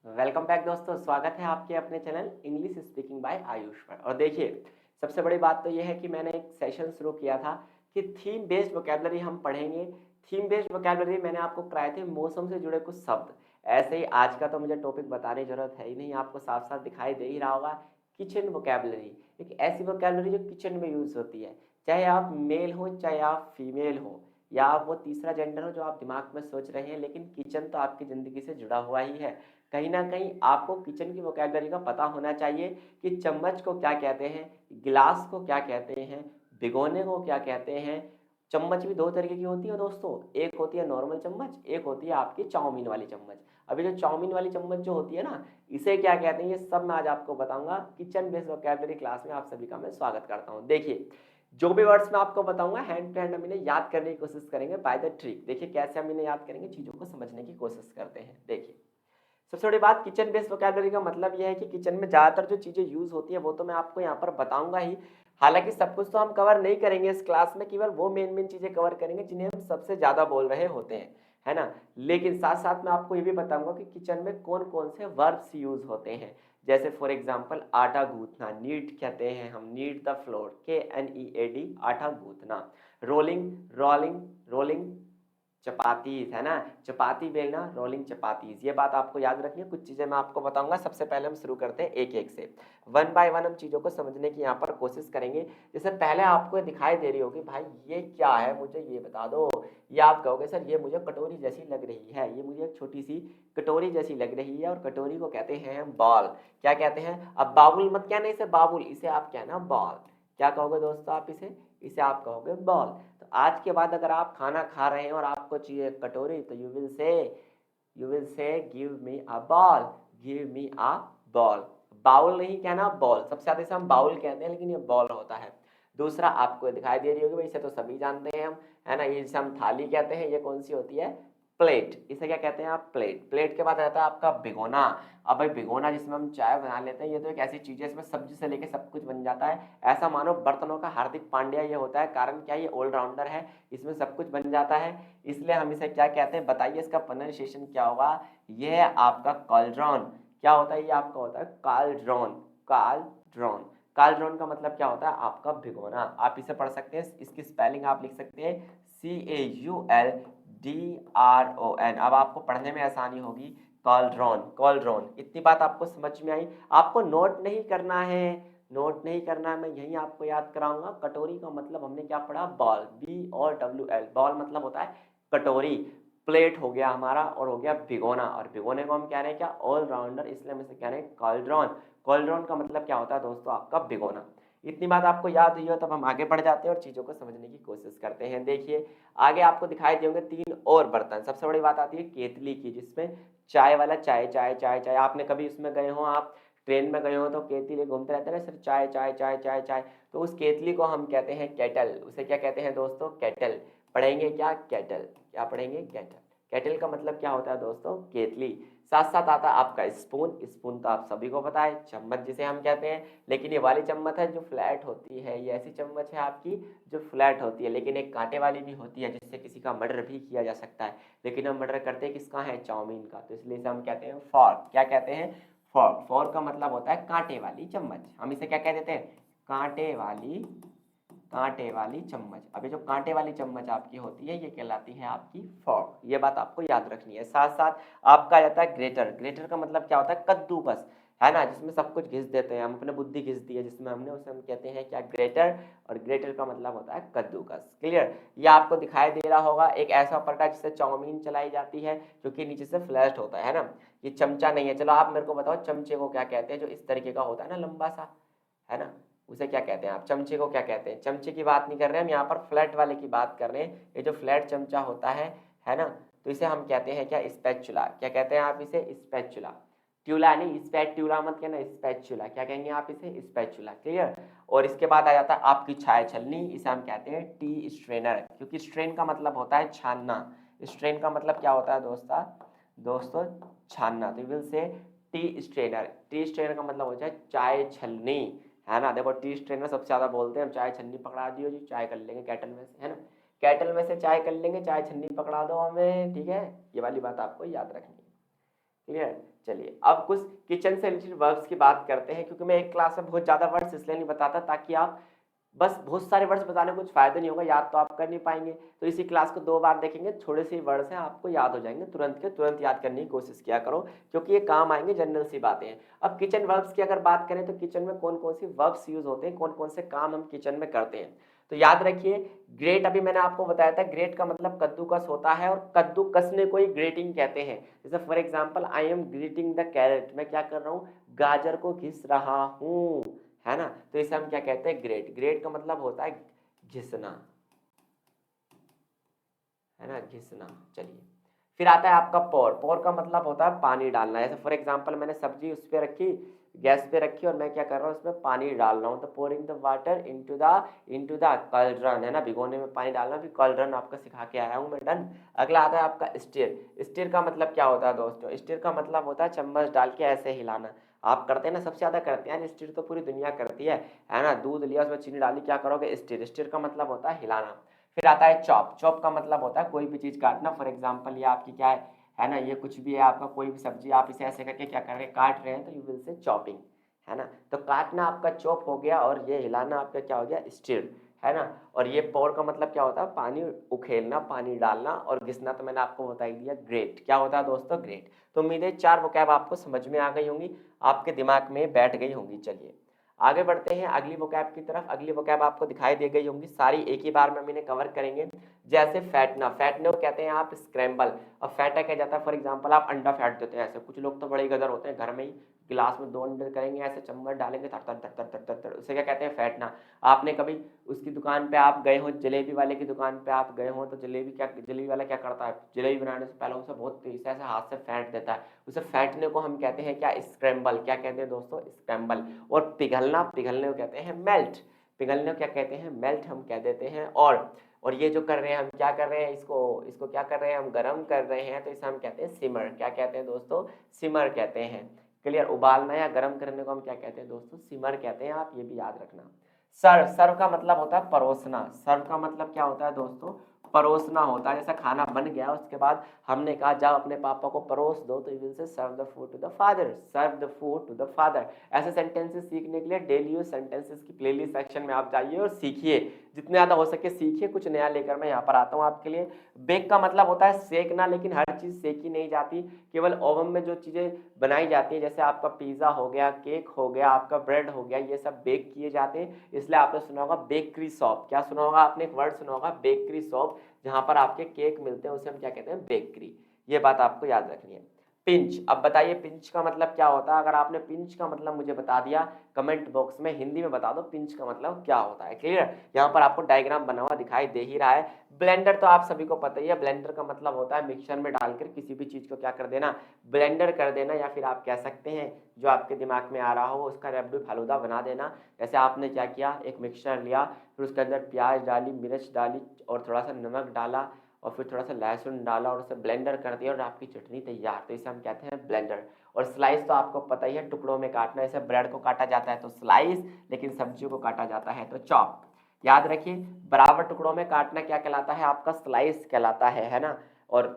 Welcome back दोस्तों, स्वागत है आपके अपने channel English speaking by Ayush पर। और देखिए, सबसे बड़ी बात तो यह है कि मैंने एक सेशन शुरू किया था कि थीम बेस्ड वोकेबलरी हम पढ़ेंगे। थीम बेस्ड वोकेबलरी मैंने आपको कराए थे मौसम से जुड़े कुछ शब्द। ऐसे ही आज का तो मुझे टॉपिक बताने की जरूरत है ही नहीं, आपको साफ साफ दिखाई दे ही रहा होगा। किचन वोकेबलरी एक ऐसी वोकेबलरी जो किचन में यूज होती है, चाहे आप मेल हो चाहे आप फीमेल हो या आप वो तीसरा जेंडर हो जो आप दिमाग में सोच रहे हैं, लेकिन किचन तो आपकी ज़िंदगी से जुड़ा हुआ ही है। कहीं ना कहीं आपको किचन की वोकैबुलरी का पता होना चाहिए कि चम्मच को क्या कहते हैं, गिलास को क्या कहते हैं, भिगोने को क्या कहते हैं। चम्मच भी दो तरीके की होती है दोस्तों, एक होती है नॉर्मल चम्मच, एक होती है आपकी चाउमीन वाली चम्मच। अभी जो चाउमीन वाली चम्मच जो होती है ना, इसे क्या कहते हैं, ये सब मैं आज आपको बताऊंगा। किचन बेस्ड वोकैबुलरी क्लास में आप सभी का मैं स्वागत करता हूँ। देखिए, जो भी वर्ड्स मैं आपको बताऊंगा हैंड टू हैंड हम इन्हें याद करने की कोशिश करेंगे बाय द ट्रिक। देखिए कैसे हम इन्हें याद करेंगे, चीज़ों को समझने की कोशिश करते हैं। देखिए, सबसे बड़ी बात, किचन बेस्ड वोकैबुलरी का मतलब यह है कि किचन में ज़्यादातर जो चीज़ें यूज़ होती है वो तो मैं आपको यहाँ पर बताऊंगा ही। हालांकि सब कुछ तो हम कवर नहीं करेंगे इस क्लास में, केवल वो मेन मेन चीज़ें कवर करेंगे जिन्हें हम सबसे ज़्यादा बोल रहे होते हैं, है ना। लेकिन साथ साथ मैं आपको ये भी बताऊंगा कि किचन में कौन कौन से वर्ब्स यूज़ होते हैं। जैसे फॉर एग्जाम्पल आटा गूंथना, नीड कहते हैं हम, नीड द फ्लोर, KNEAD, आटा गूंथना। रोलिंग, रोलिंग, रोलिंग चपातीज, है ना, चपाती बेलना, रोलिंग चपातीज। ये बात आपको याद रखनी है। कुछ चीजें मैं आपको बताऊंगा। सबसे पहले हम शुरू करते हैं एक एक से, वन बाय वन हम चीजों को समझने की यहाँ पर कोशिश करेंगे। जैसे पहले आपको दिखाई दे रही होगी, भाई ये क्या है, मुझे ये बता दो। ये आप कहोगे सर ये मुझे कटोरी जैसी लग रही है, ये मुझे एक छोटी सी कटोरी जैसी लग रही है, और कटोरी को कहते हैं बॉल। क्या कहते हैं, अब बाबुल मत कहना इसे बाबुल, इसे आप कहना बॉल। क्या कहोगे दोस्तों आप इसे, इसे आप कहोगे बॉल। तो आज के बाद अगर आप खाना खा रहे हैं और आपको चाहिए कटोरी, तो you will say give me a ball, give me a ball. Bowl नहीं कहना, बॉल। सबसे ज्यादा इसे हम बाउल कहते हैं, लेकिन ये बॉल होता है। दूसरा आपको दिखाई दे रही होगी, भाई इसे तो सभी जानते हैं हम, है ना, ये जिसे हम थाली कहते हैं, ये कौन सी होती है, प्लेट। इसे क्या कहते हैं आप, प्लेट। प्लेट के बाद आता है आपका भिगोना। अब भाई भिगोना जिसमें हम चाय बना लेते हैं, ये तो एक ऐसी चीज है इसमें सब्जी से लेके सब कुछ बन जाता है। ऐसा मानो बर्तनों का हार्दिक पांड्या ये होता है। कारण क्या, ये ऑलराउंडर है, इसमें सब कुछ बन जाता है। इसलिए हम इसे क्या कहते हैं, बताइए इसका प्रोनाउंसिएशन क्या होगा। ये है आपका कॉल्ड्रॉन। क्या होता है, ये आपका होता है काल्ड्रॉन। काल्ड्रॉन, काल्ड्रॉन का मतलब क्या होता है, आपका भिगोना। आप इसे पढ़ सकते हैं, इसकी स्पेलिंग आप लिख सकते हैं CAULDRON। अब आपको पढ़ने में आसानी होगी, कॉल्ड्रॉन, कॉल्ड्रॉन। इतनी बात आपको समझ में आई। आपको नोट नहीं करना है, नोट नहीं करना, मैं यही आपको याद कराऊंगा। कटोरी का मतलब हमने क्या पढ़ा, बॉल, BOWL। बॉल मतलब होता है कटोरी। प्लेट हो गया हमारा, और हो गया भिगोना, और भिगोने को हम कह रहे हैं क्या, ऑलराउंडर, इसलिए हम इसे कह रहे हैं कॉल्ड्रॉन। कॉल्ड्रॉन का मतलब क्या होता है दोस्तों, आपका भिगोना। इतनी बात आपको याद हुई हो, तब हम आगे बढ़ जाते हैं और चीजों को समझने की कोशिश करते हैं। देखिए आगे आपको दिखाई देंगे तीन और बर्तन। सबसे बड़ी बात आती है केतली की, जिसमें चाय वाला, चाय चाय चाय चाय, आपने कभी उसमें गए हो, आप ट्रेन में गए हो तो केतली घूमते रहते हैं ना, सिर्फ चाय चाय चाय चाय चाय। तो उस केतली को हम कहते हैं केटल। उसे क्या कहते हैं दोस्तों, केटल। पढ़ेंगे क्या, केटल। क्या पढ़ेंगे, केटल। केटल का मतलब क्या होता है दोस्तों, केतली। साथ साथ आता है आपका स्पून। स्पून तो आप सभी को पता है, चम्मच जिसे हम कहते हैं। लेकिन ये वाली चम्मच है जो फ्लैट होती है, ये ऐसी चम्मच है आपकी जो फ्लैट होती है। लेकिन एक कांटे वाली भी होती है, जिससे किसी का मर्डर भी किया जा सकता है। लेकिन हम मर्डर करते हैं किसका, है चाउमीन का, तो इसलिए इसे हम कहते हैं फॉर्क। क्या कहते हैं, फॉर्क। फॉर्क का मतलब होता है कांटे वाली चम्मच। हम इसे क्या कह देते हैं, कांटे वाली, कांटे वाली चम्मच। अभी जो कांटे वाली चम्मच आपकी होती है, ये कहलाती है आपकी फॉर्क। ये बात आपको याद रखनी है। साथ साथ आपका आ जाता है ग्रेटर। ग्रेटर का मतलब क्या होता है, कद्दूकस, है ना, जिसमें सब कुछ घिस देते हैं हम, अपने बुद्धि घिस दी है जिसमें हमने, उसे हम कहते हैं क्या, ग्रेटर। और ग्रेटर का मतलब होता है कद्दूकस। क्लियर। ये आपको दिखाई दे रहा होगा एक ऐसा प्रकार जिससे चाउमीन चलाई जाती है, जो कि नीचे से फ्लैट होता है ना। ये चमचा नहीं है। चलो आप मेरे को बताओ चमचे को क्या कहते हैं, जो इस तरीके का होता है ना, लंबा सा, है ना, उसे क्या कहते हैं आप, चमचे को क्या कहते हैं। चमचे की बात नहीं कर रहे हैं हम यहाँ पर, फ्लैट वाले की बात कर रहे हैं। ये जो फ्लैट चमचा होता है ना, तो इसे हम कहते हैं क्या, स्पैचुला। क्या कहते हैं आप इसे, स्पैचुला। ट्यूला नहीं, स्पैट्यूला मत कहना, स्पैचुला। क्या कहेंगे आप इसे, स्पैचुला। क्लियर। और इसके बाद आ जाता है आपकी चाय छलनी। इसे हम कहते हैं टी स्ट्रेनर, क्योंकि स्ट्रेन का मतलब होता है छानना। स्ट्रेन का मतलब क्या होता है दोस्तों, दोस्तों छानना। तो will say T strainer. T strainer का मतलब होता है चाय छलनी, है ना। देखो टी स्ट्रेनर सबसे ज्यादा बोलते हैं हम, चाय छन्नी पकड़ा दियो जी, चाय कर लेंगे कैटल में से, है ना। कैटल में से चाय कर लेंगे, चाय छन्नी पकड़ा दो हमें, ठीक है। ये वाली बात आपको याद रखनी है। क्लियर। चलिए अब कुछ किचन से रिलेटेड वर्ब्स की बात करते हैं, क्योंकि मैं एक क्लास में बहुत ज्यादा वर्ड्स इसलिए नहीं बताता ताकि आप बस बहुत सारे वर्ड्स बताने में कुछ फायदा नहीं होगा, याद तो आप कर नहीं पाएंगे। तो इसी क्लास को 2 बार देखेंगे, थोड़े से वर्ड्स हैं आपको याद हो जाएंगे, तुरंत के तुरंत याद करने की कोशिश किया करो, क्योंकि ये काम आएंगे, जनरल सी बातें हैं। अब किचन वर्ब्स की अगर बात करें तो किचन में कौन कौन सी वर्ब्स यूज होते हैं, कौन कौन से काम हम किचन में करते हैं। तो याद रखिए, ग्रेट अभी मैंने आपको बताया था, ग्रेट का मतलब कद्दूकस होता है, और कद्दू कसने को ही ग्रेटिंग कहते हैं। जैसे for example, I am grating the carat, मैं क्या कर रहा हूँ, गाजर को घिस रहा हूँ, है ना। तो इसे हम क्या कहते हैं, ग्रेट। ग्रेट का मतलब होता है घिसना, है ना, घिसना। चलिए फिर आता है आपका पोर। पोर का मतलब होता है पानी डालना। जैसे फॉर एग्जांपल, मैंने सब्जी उस पे रखी, गैस पे रखी, और मैं क्या कर रहा हूँ, उसमें पानी डाल रहा हूँ। तो pouring the water into the cauldron, है ना, भिगोने में पानी डालना। भी कलरन आपका सिखा के आया हूँ मैं, डन। अगला आता है आपका स्टीर। स्टीर का मतलब क्या होता है दोस्तों, स्टीर का मतलब होता है चम्मच डाल के ऐसे हिलाना। आप करते हैं ना, सबसे ज्यादा करते हैं स्टीर, तो पूरी दुनिया करती है ना। दूध लिया, उसमें चीनी डाली, क्या करोगे, स्टीर। स्टीर का मतलब होता है हिलाना। फिर आता है चॉप। चॉप का मतलब होता है कोई भी चीज काटना। फॉर एग्जाम्पल, ये आपकी क्या है ना, ये कुछ भी है आपका, कोई भी सब्जी, आप इसे ऐसे करके क्या कर रहे हैं, काट रहे हैं, तो यू विल से चॉपिंग, है ना। तो काटना आपका चॉप हो गया, और ये हिलाना आपका क्या हो गया, स्टीर, है ना। और ये पोर का मतलब क्या होता है, पानी उखेलना, पानी डालना, और घिसना तो मैंने आपको बता ही दिया, ग्रेट। क्या होता है दोस्तों, ग्रेट। तो उम्मीद है 4 वोकैब आपको समझ में आ गई होंगी, आपके दिमाग में बैठ गई होंगी। चलिए आगे बढ़ते हैं अगली वोकैब की तरफ। अगली वोकैब आपको दिखाई दे गई होंगी, सारी एक ही बार में हम इन्हें कवर करेंगे। जैसे फैटना, फैटने को कहते हैं आप स्क्रैम्बल। अब फैटा क्या जाता है, फॉर एग्जांपल आप अंडा फैट देते हैं ऐसे, कुछ लोग तो बड़े गदर होते हैं, घर में ही गिलास में 2 अंडे करेंगे, ऐसे चम्मच डालेंगे, तर तर तर तर तर तर तर, उसे क्या कहते हैं, फैटना। आपने कभी उसकी दुकान पे आप गए हो, जलेबी वाले की दुकान पे आप गए हो, तो जलेबी वाला क्या करता है, जलेबी बनाने से पहले उसे बहुत तेज से ऐसे हाथ से फैट देता है। उसे फैटने को हम कहते हैं क्या, स्क्रैम्बल। क्या कहते हैं दोस्तों, स्क्रैम्बल। और पिघलना, पिघलने को कहते हैं मेल्ट। पिघलने को क्या कहते हैं, मेल्ट हम कह देते हैं। और ये जो कर रहे हैं हम, क्या कर रहे हैं, इसको इसको क्या कर रहे हैं, हम गर्म कर रहे हैं, तो इसे हम कहते हैं सिमर। क्या कहते हैं दोस्तों, सिमर कहते हैं। क्लियर। उबालना या गर्म करने को हम क्या कहते हैं दोस्तों, सिमर कहते हैं, आप ये भी याद रखना। सर्व, सर्व का मतलब होता है परोसना। सर्व का मतलब क्या होता है दोस्तों, परोसना होता है। जैसा खाना बन गया, उसके बाद हमने कहा जाओ अपने पापा को परोस दो, तो you will say serve the food to the father, serve the food to the father. ऐसे सेंटेंसेस सीखने के लिए डेली यूज सेंटेंसेस की प्लेलिस्ट सेक्शन में आप जाइए और सीखिए, जितने ज्यादा हो सके सीखिए। कुछ नया लेकर मैं यहाँ पर आता हूँ आपके लिए। बेक का मतलब होता है सेकना, लेकिन हर चीज सेकी नहीं जाती, केवल ओवन में जो चीजें बनाई जाती है, जैसे आपका पिज्जा हो गया, केक हो गया, आपका ब्रेड हो गया, ये सब बेक किए जाते हैं। इसलिए आपने सुना होगा बेकरी शॉप। क्या सुना होगा आपने, एक वर्ड सुना होगा बेकरी शॉप, जहां पर आपके केक मिलते हैं, उसे हम क्या कहते हैं, बेकरी। ये बात आपको याद रखनी है। पिंच, अब बताइए पिंच का मतलब क्या होता है। अगर आपने पिंच का मतलब मुझे बता दिया, कमेंट बॉक्स में हिंदी में बता दो पिंच का मतलब क्या होता है। क्लियर। यहाँ पर आपको डायग्राम बना हुआ दिखाई दे ही रहा है। ब्लेंडर तो आप सभी को पता ही है, ब्लेंडर का मतलब होता है मिक्सर में डालकर किसी भी चीज को क्या कर देना, ब्लेंडर कर देना, या फिर आप कह सकते हैं जो आपके दिमाग में आ रहा हो उसका रबड़ी फालूदा बना देना। जैसे आपने क्या किया, एक मिक्सर लिया, फिर उसके अंदर प्याज डाली, मिर्च डाली, और थोड़ा सा नमक डाला, और फिर थोड़ा सा लहसुन डाला, और उसे ब्लेंडर कर दिया, और आपकी चटनी तैयार। तो इसे हम कहते हैं ब्लेंडर। और स्लाइस तो आपको पता ही है, टुकड़ों में काटना। जैसे ब्रेड को काटा जाता है तो स्लाइस, लेकिन सब्जियों को काटा जाता है तो चॉप। याद रखिए, बराबर टुकड़ों में काटना क्या कहलाता है, आपका स्लाइस कहलाता है ना। और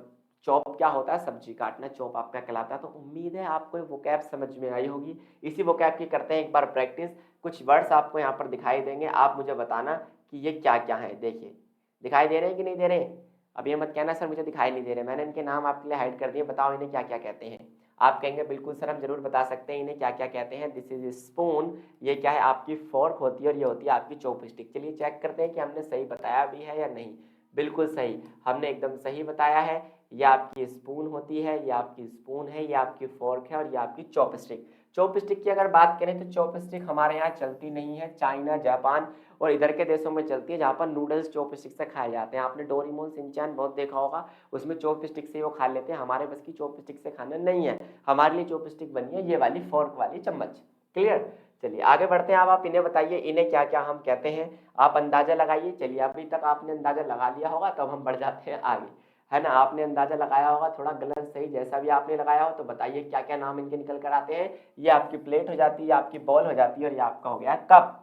चॉप क्या होता है, सब्जी काटना, चॉप आपका कहलाता है। तो उम्मीद है आपको वोकैब समझ में आई होगी। इसी वोकैब की करते हैं एक बार प्रैक्टिस। कुछ वर्ड्स आपको यहाँ पर दिखाई देंगे, आप मुझे बताना कि ये क्या क्या है। देखिए दिखाई दे रहे हैं कि नहीं दे रहे। अब ये मत कहना सर मुझे दिखाई नहीं दे रहे, मैंने इनके नाम आपके लिए हाइड कर दिए, बताओ इन्हें क्या क्या कहते हैं। आप कहेंगे बिल्कुल सर हम जरूर बता सकते हैं इन्हें क्या क्या कहते हैं। दिस इज स्पून, ये क्या है, आपकी फोर्क होती है, और ये होती है आपकी चॉपस्टिक। चलिए चेक करते हैं कि हमने सही बताया भी है या नहीं। बिल्कुल सही, हमने एकदम सही बताया है। ये आपकी स्पून होती है, ये आपकी स्पून है, ये आपकी फोर्क है, और ये आपकी चॉपस्टिक। चॉपस्टिक की अगर बात करें तो चॉपस्टिक हमारे यहाँ चलती नहीं है, चाइना, जापान और इधर के देशों में चलती है, जहाँ पर नूडल्स चॉपस्टिक से खाए जाते हैं। आपने डोरेमोन शिनचैन बहुत देखा होगा, उसमें चॉपस्टिक से वो खा लेते हैं। हमारे बस की चॉपस्टिक से खाना नहीं है, हमारे लिए चॉपस्टिक बनी है ये वाली फोर्क वाली चम्मच। क्लियर। चलिए आगे बढ़ते हैं। अब आप इन्हें बताइए इन्हें क्या क्या हम कहते हैं, आप अंदाजा लगाइए। चलिए अभी तक आपने अंदाजा लगा लिया होगा, तब हम बढ़ जाते हैं आगे, है ना। आपने अंदाजा लगाया होगा, थोड़ा गलत सही जैसा भी आपने लगाया हो, तो बताइए क्या क्या नाम इनके निकल कर आते हैं। ये आपकी प्लेट हो जाती है, आपकी बॉल हो जाती है, और ये आपका हो गया कप।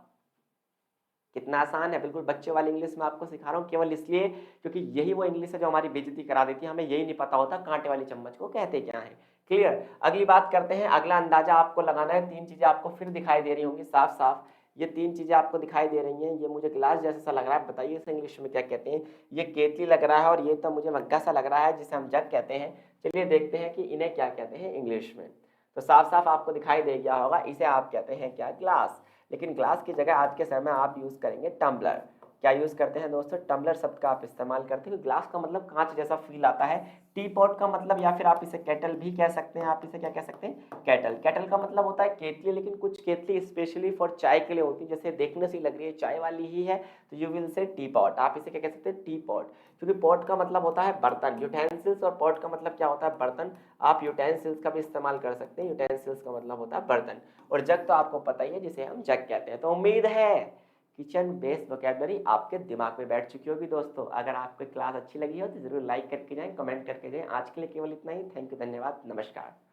कितना आसान है, बिल्कुल बच्चे वाली इंग्लिश में आपको सिखा रहा हूँ, केवल इसलिए क्योंकि यही वो इंग्लिश है जो हमारी बेइज्जती करा देती है, हमें यही नहीं पता होता कांटे वाली चम्मच को कहते क्या है। क्लियर। अगली बात करते हैं, अगला अंदाजा आपको लगाना है। तीन चीजें आपको फिर दिखाई दे रही होंगी साफ साफ, ये तीन चीजें आपको दिखाई दे रही हैं। ये मुझे गिलास जैसा सा लग रहा है, बताइए इसे इंग्लिश में क्या कहते हैं। ये केतली लग रहा है और ये तो मुझे मग्गा सा लग रहा है जिसे हम जग कहते हैं। चलिए देखते हैं कि इन्हें क्या कहते हैं इंग्लिश में। तो साफ साफ आपको दिखाई दे गया होगा, इसे आप कहते हैं क्या, ग्लास। लेकिन ग्लास की जगह आज के समय में आप यूज करेंगे टम्बलर। क्या यूज करते हैं दोस्तों, टम्बलर शब्द का आप इस्तेमाल करते हैं। ग्लास का मतलब कांच जैसा फील आता है। टी पॉट का मतलब, या फिर आप इसे केटल भी कह सकते हैं, आप इसे क्या कह सकते हैं, केटल। केटल का मतलब होता है केतली, लेकिन कुछ केतली स्पेशली फॉर चाय के लिए होती है, जैसे देखने से लग रही है चाय वाली ही है, तो यू विल से टी पॉट, आप इसे क्या कह सकते हैं, टी पॉट। क्योंकि पॉट का मतलब होता है बर्तन, यूटेंसिल्स, और पॉट का मतलब क्या होता है, बर्तन। आप यूटेंसिल्स का भी इस्तेमाल कर सकते हैं, यूटेंसिल्स का मतलब होता है बर्तन। और जग तो आपको पता ही है, जिसे हम जग कहते हैं। तो उम्मीद है किचन बेस्ड वोकैबलरी आपके दिमाग में बैठ चुकी होगी दोस्तों। अगर आपको क्लास अच्छी लगी हो तो जरूर लाइक करके जाएं, कमेंट करके जाएं। आज के लिए केवल इतना ही। थैंक यू, धन्यवाद, नमस्कार।